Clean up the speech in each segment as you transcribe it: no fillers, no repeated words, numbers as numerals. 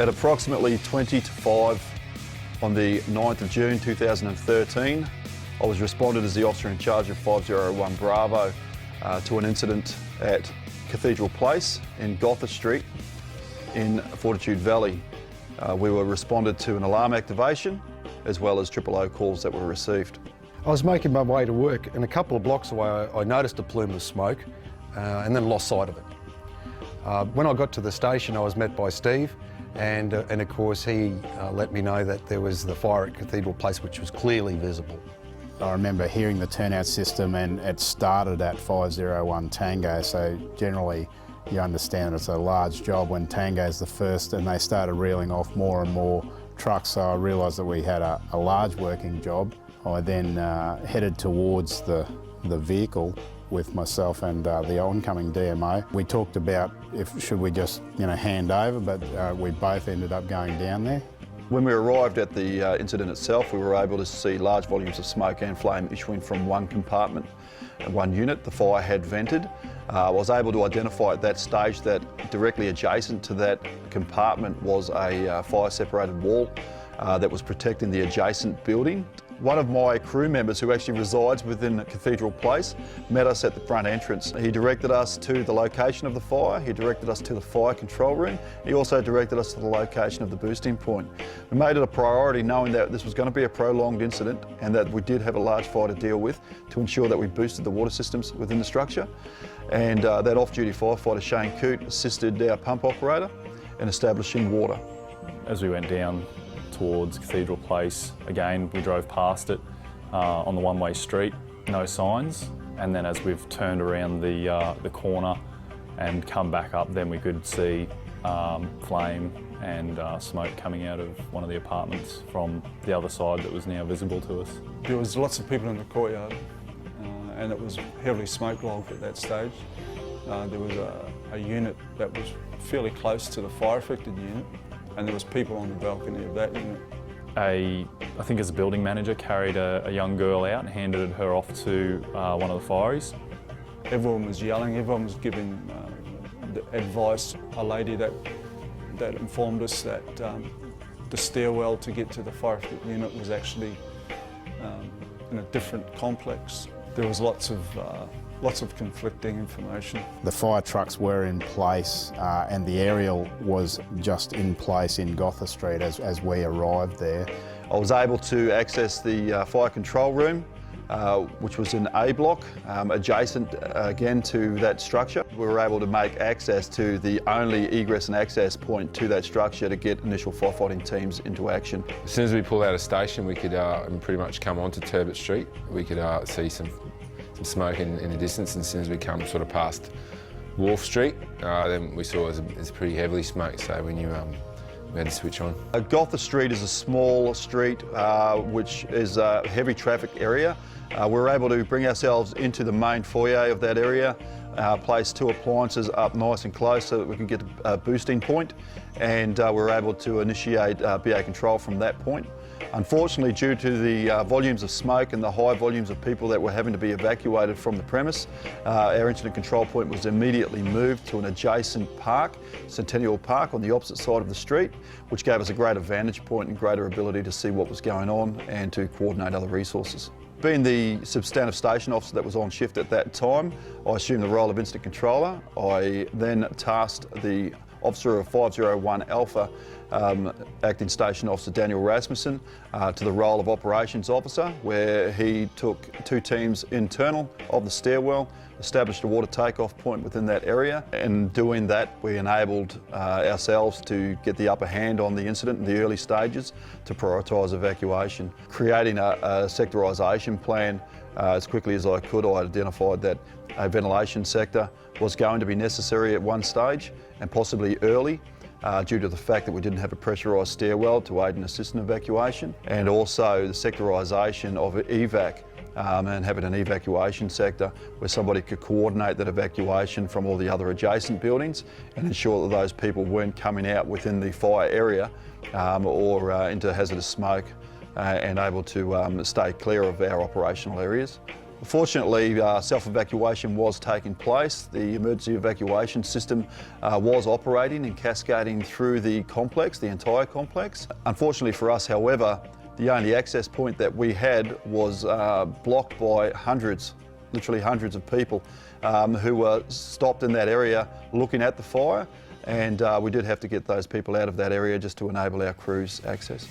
At approximately 20 to 5 on the 9th of June 2013, I was responded as the officer in charge of 501 Bravo to an incident at Cathedral Place in Gotha Street in Fortitude Valley. We were responded to an alarm activation as well as 000 calls that were received. I was making my way to work, and a couple of blocks away I noticed a plume of smoke and then lost sight of it. When I got to the station, I was met by Steve, and of course he let me know that there was the fire at Cathedral Place, which was clearly visible. I remember hearing the turnout system, and it started at 501 Tango, so generally you understand it's a large job when Tango's the first, and they started reeling off more and more trucks, so I realised that we had a large working job. I then headed towards the vehicle with myself and the oncoming DMO. We talked about should we just hand over, but we both ended up going down there. When we arrived at the incident itself, we were able to see large volumes of smoke and flame issuing from one compartment and one unit. The fire had vented. I was able to identify at that stage that directly adjacent to that compartment was a fire-separated wall that was protecting the adjacent building. One of my crew members, who actually resides within Cathedral Place, met us at the front entrance. He directed us to the location of the fire, he directed us to the fire control room, he also directed us to the location of the boosting point. We made it a priority, knowing that this was going to be a prolonged incident and that we did have a large fire to deal with, to ensure that we boosted the water systems within the structure. And that off-duty firefighter, Shane Coote, assisted our pump operator in establishing water. As we went down towards Cathedral Place, again we drove past it on the one-way street, no signs, and then as we've turned around the corner and come back up, then we could see flame and smoke coming out of one of the apartments from the other side that was now visible to us. There was lots of people in the courtyard and it was heavily smoke-logged at that stage. There was a unit that was fairly close to the fire-affected unit, and there was people on the balcony of that unit. I think as a building manager, carried a young girl out and handed her off to one of the fireys. Everyone was yelling, everyone was giving advice. A lady that informed us that the stairwell to get to the fire-affected unit was actually in a different complex. There was lots of conflicting information. The fire trucks were in place and the aerial was just in place in Gotha Street as we arrived there. I was able to access the fire control room, which was in A block, adjacent again to that structure. We were able to make access to the only egress and access point to that structure to get initial firefighting teams into action. As soon as we pulled out of station, we could pretty much come onto Turbot Street. We could see some smoke in the distance, and as soon as we come sort of past Wharf Street, then we saw it was pretty heavily smoked, so we knew we had to switch on. Gotha Street is a small street which is a heavy traffic area. We were able to bring ourselves into the main foyer of that area, place two appliances up nice and close so that we could get a boosting point, and we were able to initiate BA control from that point. Unfortunately, due to the volumes of smoke and the high volumes of people that were having to be evacuated from the premise, our incident control point was immediately moved to an adjacent park, Centennial Park, on the opposite side of the street, which gave us a greater vantage point and greater ability to see what was going on and to coordinate other resources. Being the substantive station officer that was on shift at that time, I assumed the role of incident controller. I then tasked the officer of 501 Alpha, acting station officer Daniel Rasmussen, to the role of operations officer, where he took two teams internal of the stairwell, established a water takeoff point within that area. And doing that, we enabled ourselves to get the upper hand on the incident in the early stages to prioritise evacuation. Creating a sectorisation plan as quickly as I could, I identified that a ventilation sector was going to be necessary at one stage, and possibly early, due to the fact that we didn't have a pressurised stairwell to aid and assist in evacuation, and also the sectorisation of evac and having an evacuation sector where somebody could coordinate that evacuation from all the other adjacent buildings and ensure that those people weren't coming out within the fire area or into hazardous smoke and able to stay clear of our operational areas. Fortunately, self-evacuation was taking place. The emergency evacuation system was operating and cascading through the complex, the entire complex. Unfortunately for us, however, the only access point that we had was blocked by hundreds, literally hundreds of people who were stopped in that area looking at the fire, and we did have to get those people out of that area just to enable our crews access.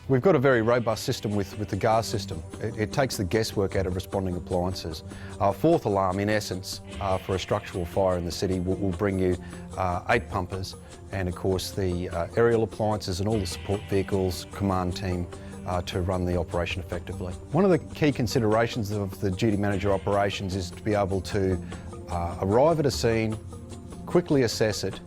We've got a very robust system with the GAR system. It takes the guesswork out of responding appliances. Our fourth alarm, in essence, for a structural fire in the city will bring you 8 pumpers and, of course, the aerial appliances and all the support vehicles, command team to run the operation effectively. One of the key considerations of the duty manager operations is to be able to arrive at a scene, quickly assess it,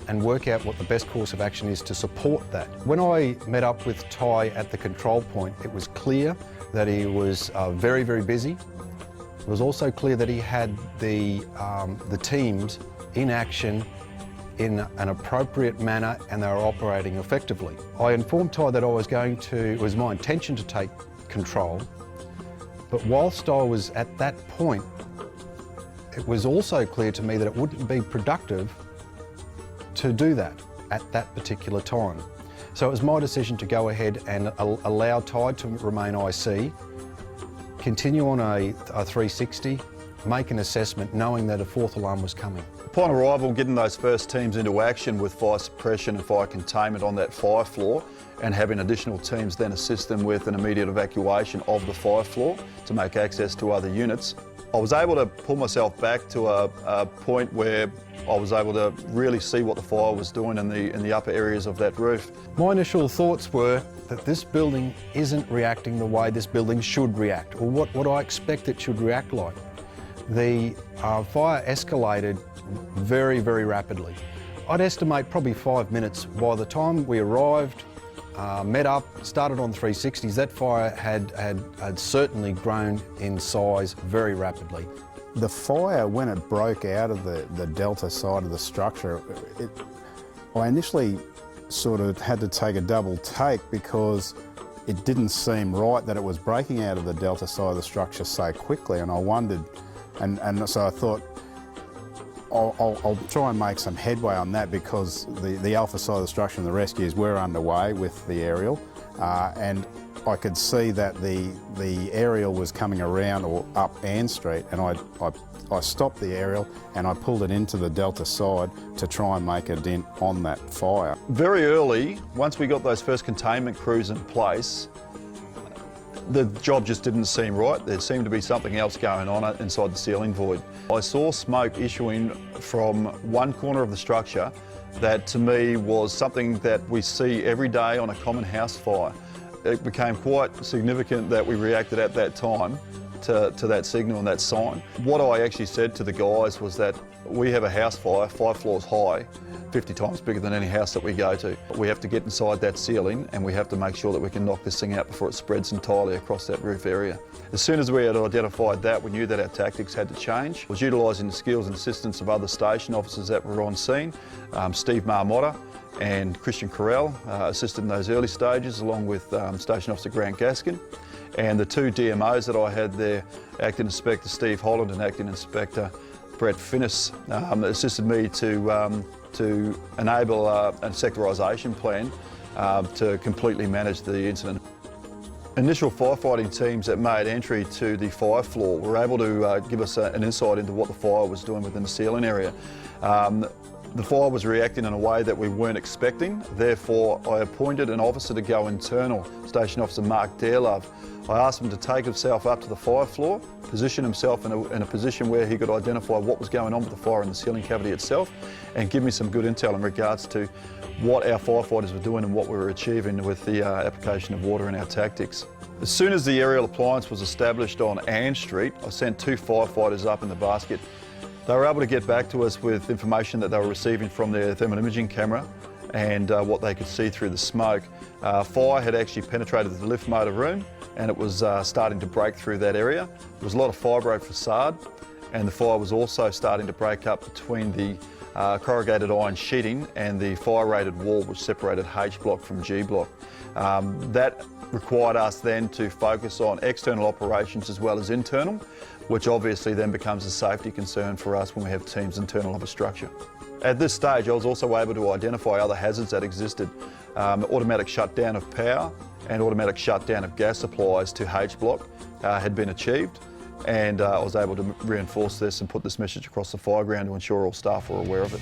and work out what the best course of action is to support that. When I met up with Ty at the control point, it was clear that he was very, very busy. It was also clear that he had the teams in action in an appropriate manner and they were operating effectively. I informed Ty that it was my intention to take control, but whilst I was at that point, it was also clear to me that it wouldn't be productive to do that at that particular time. So it was my decision to go ahead and allow Ty to remain IC, continue on a 360, make an assessment knowing that a fourth alarm was coming. Upon arrival, getting those first teams into action with fire suppression and fire containment on that fire floor, and having additional teams then assist them with an immediate evacuation of the fire floor to make access to other units, I was able to pull myself back to a point where I was able to really see what the fire was doing in the upper areas of that roof. My initial thoughts were that this building isn't reacting the way this building should react, or what I expect it should react like. The fire escalated very, very rapidly. I'd estimate probably 5 minutes. By the time we arrived, met up, started on 360s, that fire had certainly grown in size very rapidly. The fire, when it broke out of the delta side of the structure, I initially sort of had to take a double take because it didn't seem right that it was breaking out of the delta side of the structure so quickly, and I wondered, and so I thought, I'll try and make some headway on that because the alpha side of the structure and the rescues were underway with the aerial, and I could see that the aerial was coming around or up Ann Street, and I stopped the aerial and I pulled it into the delta side to try and make a dent on that fire. Very early, once we got those first containment crews in place, the job just didn't seem right. There seemed to be something else going on inside the ceiling void. I saw smoke issuing from one corner of the structure that to me was something that we see every day on a common house fire. It became quite significant that we reacted at that time to that signal and that sign. What I actually said to the guys was that we have a house fire 5 floors high, 50 times bigger than any house that we go to. We have to get inside that ceiling and we have to make sure that we can knock this thing out before it spreads entirely across that roof area. As soon as we had identified that, we knew that our tactics had to change. I was utilising the skills and assistance of other station officers that were on scene. Steve Marmotta and Christian Carell assisted in those early stages, along with Station Officer Grant Gaskin. And the 2 DMOs that I had there, Acting Inspector Steve Holland and Acting Inspector Brett Finnis, assisted me to enable a sectorisation plan to completely manage the incident. Initial firefighting teams that made entry to the fire floor were able to give us an insight into what the fire was doing within the ceiling area. The fire was reacting in a way that we weren't expecting, therefore I appointed an officer to go internal, Station Officer Mark Darelove. I asked him to take himself up to the fire floor, position himself in a position where he could identify what was going on with the fire in the ceiling cavity itself, and give me some good intel in regards to what our firefighters were doing and what we were achieving with the application of water in our tactics. As soon as the aerial appliance was established on Ann Street, I sent 2 firefighters up in the basket. They were able to get back to us with information that they were receiving from their thermal imaging camera, and what they could see through the smoke. Fire had actually penetrated the lift motor room, and it was starting to break through that area. There was a lot of fibro facade, and the fire was also starting to break up between the corrugated iron sheeting and the fire-rated wall which separated H block from G block. That required us then to focus on external operations as well as internal, which obviously then becomes a safety concern for us when we have teams internal of a structure. At this stage I was also able to identify other hazards that existed. Automatic shutdown of power and automatic shutdown of gas supplies to H block had been achieved, and I was able to reinforce this and put this message across the fire ground to ensure all staff were aware of it.